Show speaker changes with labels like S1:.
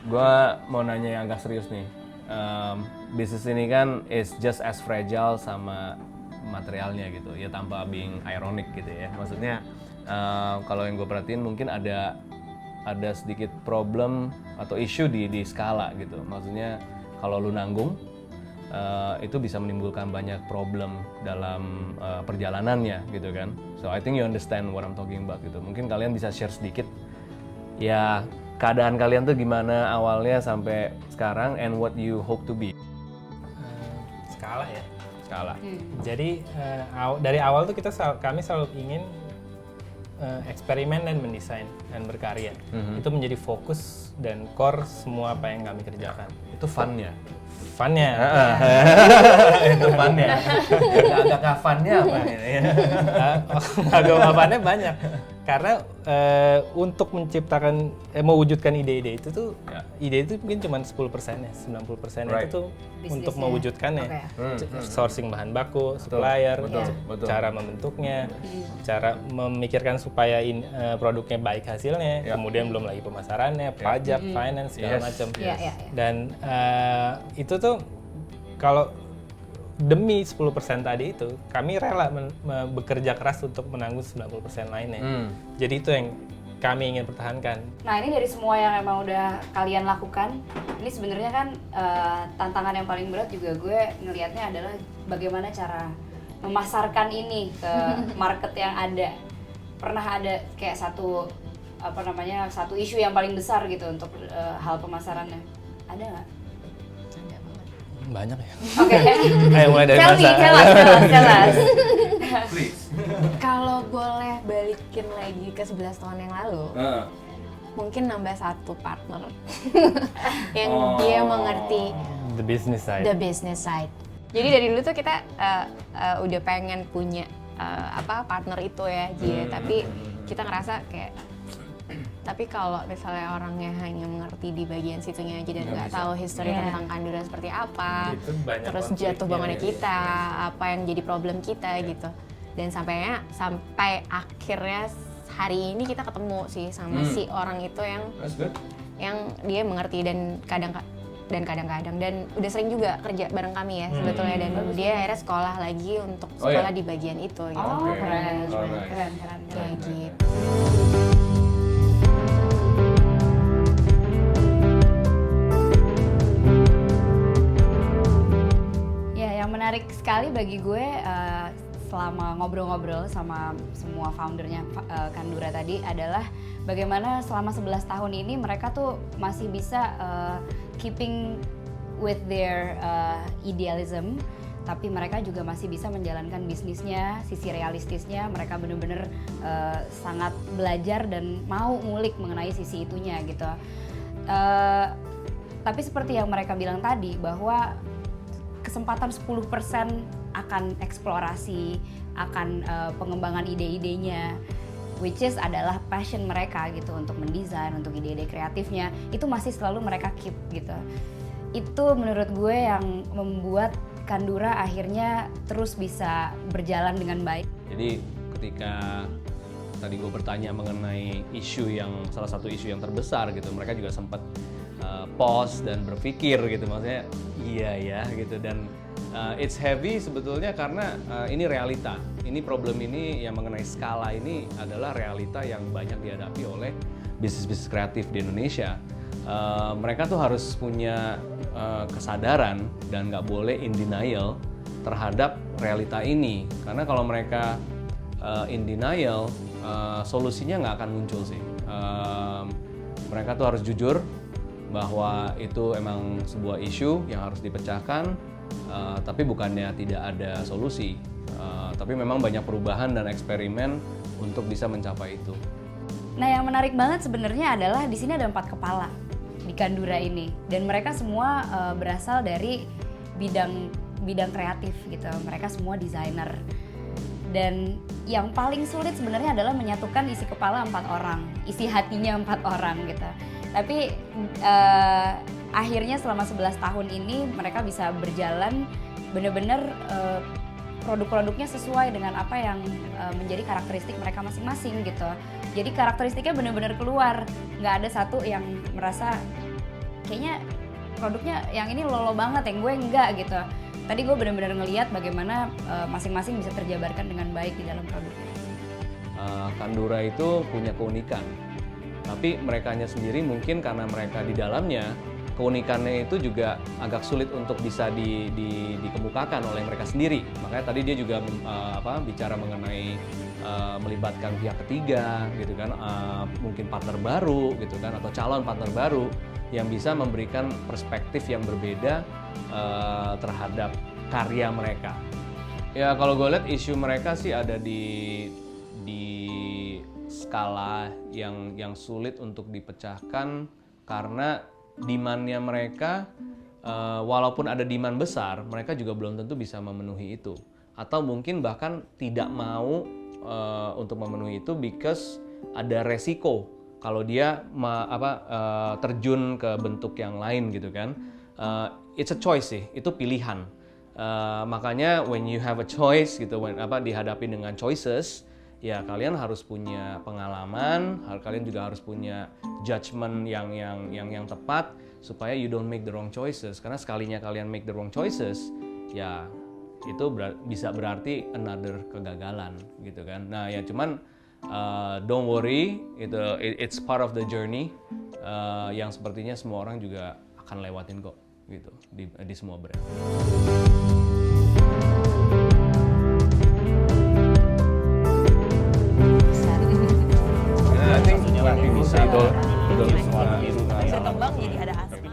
S1: Gua mau nanya yang agak serius nih. Bisnis ini kan is just as fragile sama materialnya gitu ya, tanpa being ironic gitu ya. Maksudnya kalau yang gue perhatiin mungkin ada sedikit problem atau isu di skala gitu. Maksudnya kalau lu nanggung itu bisa menimbulkan banyak problem dalam perjalanannya gitu kan. So I think you understand what I'm talking about gitu. Mungkin kalian bisa share sedikit ya keadaan kalian tuh gimana awalnya sampai sekarang and what you hope to be.
S2: Skala ya.
S1: Skala.
S2: Jadi dari awal tuh kami selalu ingin eksperimen dan mendesain dan berkarya. Itu menjadi fokus dan core semua apa yang kami kerjakan.
S1: Itu funnya.
S2: Funnya.
S1: Itu funnya. Agak funnya apa ini?
S2: Agak funnya banyak. Karena untuk menciptakan, mewujudkan ide-ide itu tuh, ide itu mungkin cuma 10%-nya, 90%
S1: Right.
S2: itu tuh untuk mewujudkannya. Sourcing bahan baku,
S1: Betul,
S2: supplier,
S1: betul.
S2: cara membentuknya, cara memikirkan supaya produknya baik hasilnya, kemudian belum lagi pemasarannya, pajak, finance, segala macam. Dan itu tuh kalau demi 10% tadi itu, kami rela bekerja keras untuk menanggung 90% lainnya. Jadi itu yang kami ingin pertahankan.
S3: Nah ini dari semua yang emang udah kalian lakukan, ini sebenarnya kan tantangan yang paling berat juga gue ngelihatnya adalah bagaimana cara memasarkan ini ke market yang ada. Pernah ada kayak satu isu yang paling besar gitu untuk hal pemasarannya, ada nggak?
S2: Banyak ya.
S3: Oke.
S2: Ayo mulai dari
S3: Tell us.
S1: Please.
S4: Kalau boleh balikin lagi ke 11 tahun yang lalu, mungkin nambah satu partner yang dia mengerti
S2: The business side.
S4: Jadi dari dulu tuh kita udah pengen punya partner itu ya, tapi kita ngerasa kayak, tapi kalau misalnya orangnya hanya mengerti di bagian situnya aja dan nggak tahu history tentang Kandura seperti apa, terus jatuh bangunnya kita, apa yang jadi problem kita gitu. Dan sampai akhirnya hari ini kita ketemu sih sama si orang itu yang dia mengerti dan kadang-kadang dan udah sering juga kerja bareng kami ya sebetulnya, dan dia akhirnya sekolah lagi untuk sekolah di bagian itu gitu.
S3: Keren.
S4: Kayak gitu.
S3: Menarik sekali bagi gue selama ngobrol-ngobrol sama semua foundernya Kandura tadi adalah bagaimana selama 11 tahun ini mereka tuh masih bisa keeping with their idealism, tapi mereka juga masih bisa menjalankan bisnisnya, sisi realistisnya mereka bener-bener sangat belajar dan mau ngulik mengenai sisi itunya gitu. Tapi seperti yang mereka bilang tadi bahwa kesempatan 10% akan eksplorasi, akan pengembangan ide-idenya, which is adalah passion mereka gitu untuk mendesain, untuk ide-ide kreatifnya, itu masih selalu mereka keep gitu. Itu menurut gue yang membuat Kandura akhirnya terus bisa berjalan dengan baik.
S1: Jadi ketika tadi gue bertanya mengenai salah satu isu yang terbesar gitu, mereka juga sempat pause dan berpikir gitu, maksudnya iya ya gitu, dan it's heavy sebetulnya karena ini realita, ini problem ini yang mengenai skala ini adalah realita yang banyak dihadapi oleh bisnis-bisnis kreatif di Indonesia. Mereka tuh harus punya kesadaran dan nggak boleh in denial terhadap realita ini, karena kalau mereka in denial solusinya nggak akan muncul sih. Mereka tuh harus jujur bahwa itu emang sebuah isu yang harus dipecahkan, tapi bukannya tidak ada solusi, tapi memang banyak perubahan dan eksperimen untuk bisa mencapai itu.
S3: Nah yang menarik banget sebenarnya adalah di sini ada 4 kepala di Kandura ini. Dan mereka semua berasal dari bidang kreatif gitu. Mereka semua desainer. Dan yang paling sulit sebenarnya adalah menyatukan isi kepala 4 orang, isi hatinya 4 orang gitu. Tapi akhirnya selama 11 tahun ini mereka bisa berjalan benar-benar produk-produknya sesuai dengan apa yang menjadi karakteristik mereka masing-masing gitu. Jadi karakteristiknya benar-benar keluar, nggak ada satu yang merasa kayaknya produknya yang ini lolo banget, yang gue enggak gitu. Tadi gue benar-benar ngelihat bagaimana masing-masing bisa terjabarkan dengan baik di dalam produknya.
S1: Kandura itu punya keunikan, tapi merekanya sendiri mungkin karena mereka di dalamnya, keunikannya itu juga agak sulit untuk bisa dikemukakan oleh mereka sendiri. Makanya tadi dia juga bicara mengenai melibatkan pihak ketiga gitu kan, mungkin partner baru gitu kan, atau calon partner baru yang bisa memberikan perspektif yang berbeda terhadap karya mereka. Ya kalau gue lihat isu mereka sih ada di skala yang sulit untuk dipecahkan karena demand-nya mereka, walaupun ada demand besar, mereka juga belum tentu bisa memenuhi itu, atau mungkin bahkan tidak mau untuk memenuhi itu because ada resiko kalau dia terjun ke bentuk yang lain gitu kan. It's a choice sih, itu pilihan. Makanya when you have a choice gitu, dihadapi dengan choices, ya kalian harus punya pengalaman, kalian juga harus punya judgment yang tepat supaya you don't make the wrong choices. Karena sekalinya kalian make the wrong choices, ya itu bisa berarti another kegagalan gitu kan. Nah ya cuman don't worry, it's part of the journey yang sepertinya semua orang juga akan lewatin kok gitu di semua brand. I think bisa itu
S5: Bisa tembang jadi ada asap.